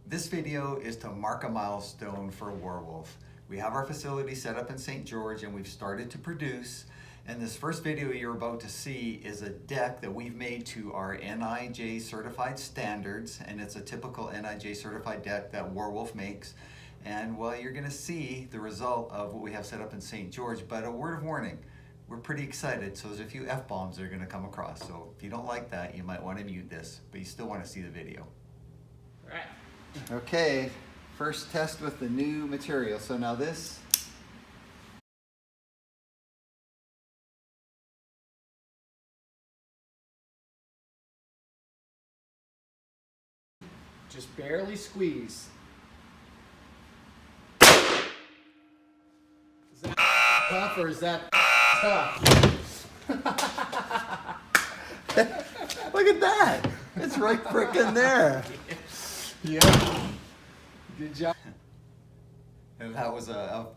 This video is to mark a milestone for WarWolf. We have our facility set up in St. George and we've started to produce. And this first video you're about to see is a deck that we've made to our NIJ certified standards, and it's a typical NIJ certified deck that WarWolf makes. And well, you're gonna see the result of what we have set up in St. George, but a word of warning, we're pretty excited, so there's a few F-bombs that are gonna come across. So if you don't like that, you might wanna mute this, but you still wanna see the video. All right. Okay, first test with the new material. So now this, Just barely squeeze. Is that tough or is that tough? look at that, it's right frickin' there. Yeah. Good job. And that was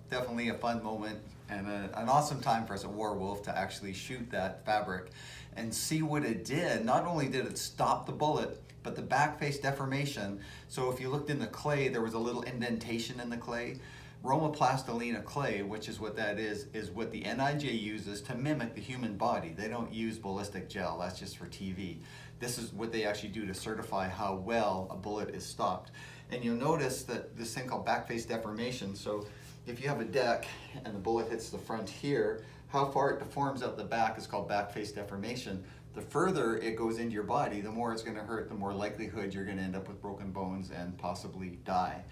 definitely a fun moment and an awesome time for us at WarWolf to actually shoot that fabric and see what it did. Not only did it stop the bullet, but the back face deformation. So if you looked in the clay, there was a little indentation in the clay. Roma-plastilina clay, which is what that is what the NIJ uses to mimic the human body. They don't use ballistic gel, that's just for TV. This is what they actually do to certify how well a bullet is stopped. And you'll notice that this thing called back face deformation, so if you have a deck and the bullet hits the front here, how far it deforms out the back is called back face deformation. The further it goes into your body, the more it's gonna hurt, the more likelihood you're gonna end up with broken bones and possibly die.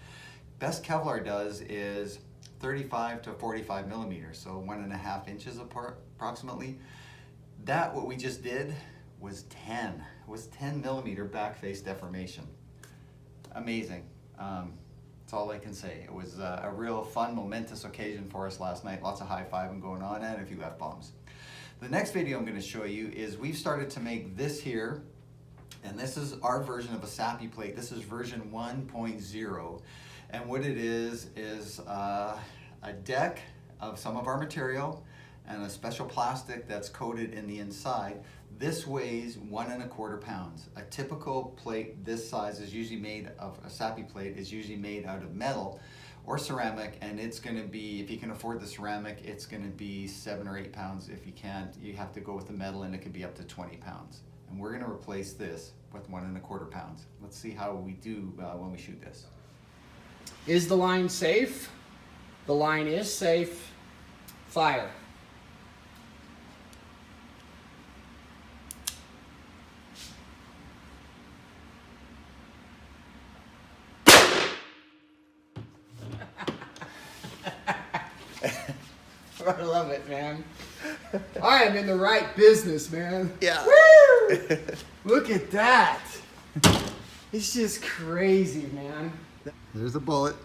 Best Kevlar does is 35 to 45 millimeters, so 1.5 inches apart approximately. That, what we just did, was 10 millimeter back face deformation. Amazing. That's all I can say. It was a real fun, momentous occasion for us last night. Lots of high-fiving going on and a few F-bombs. The next video I'm going to show you is we've started to make this here, and this is our version of a SAPI plate. This is version 1.0, and what it is a deck of some of our material and a special plastic that's coated in the inside. This weighs 1.25 pounds. A typical plate this size is usually made of, a SAPI plate is usually made out of metal or ceramic, and it's gonna be, if you can afford the ceramic, it's gonna be 7 or 8 pounds. If you can't, you have to go with the metal, and it could be up to 20 pounds. And we're gonna replace this with 1.25 pounds. Let's see how we do when we shoot this. Is the line safe? The line is safe. Fire. I love it, man. I am in the right business, man. Yeah. Woo! Look at that. It's just crazy, man. There's a bullet.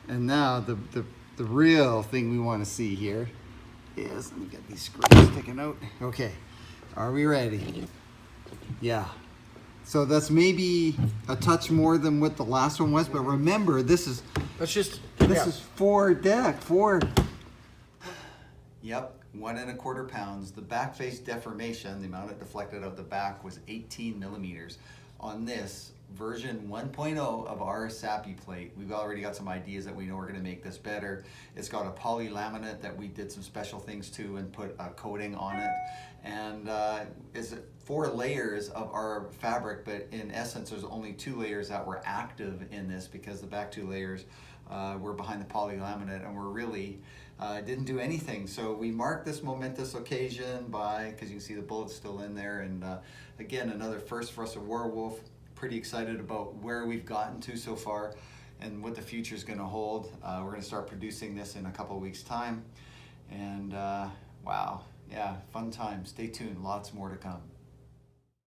And now the real thing we want to see here is, let me get these screws sticking out. Okay, are we ready? Yeah. So that's maybe a touch more than what the last one was, but remember, this is four deck. Yep, 1.25 pounds. The back face deformation, the amount it deflected out the back, was 18 millimeters. On this version 1.0 of our SAPI plate, we've already got some ideas that we know we're going to make this better. It's got a poly laminate that we did some special things to and put a coating on it. And it's 4 layers of our fabric, but in essence there's only 2 layers that were active in this, because the back 2 layers were behind the poly laminate and were really didn't do anything. So we marked this momentous occasion by, because you can see the bullet's still in there, and again, another first for us at WarWolf. Pretty excited about where we've gotten to so far and what the future is going to hold. We're going to start producing this in a couple of weeks' time, and wow, yeah, fun time. Stay tuned, lots more to come.